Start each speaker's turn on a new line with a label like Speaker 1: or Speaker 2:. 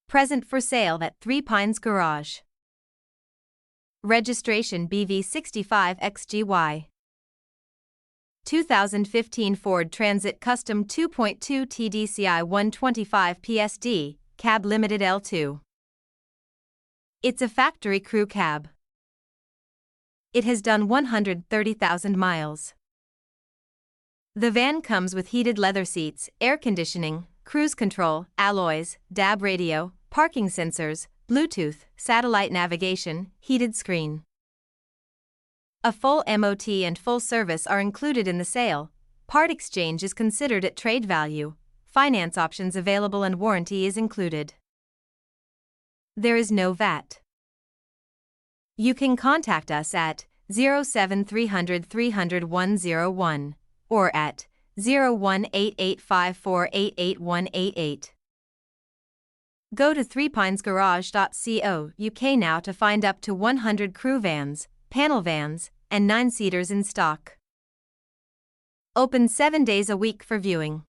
Speaker 1: Present for sale at Three Pines Garage. Registration BV65XGY. 2015 Ford Transit Custom 2.2 TDCi 125 PSD, Cab Limited L2. It's a factory crew cab. It has done 130,000 miles. The van comes with heated leather seats, air conditioning, cruise control, alloys, DAB radio, parking sensors, Bluetooth, satellite navigation, heated screen. A full MOT and full service are included in the sale. Part exchange is considered at trade value. Finance options available and warranty is included. There is no VAT. You can contact us at 07300 300 101 or at 01885488188. Go to threepinesgarage.co.uk now to find up to 100 crew vans, panel vans, and 9-seaters in stock. Open 7 days a week for viewing.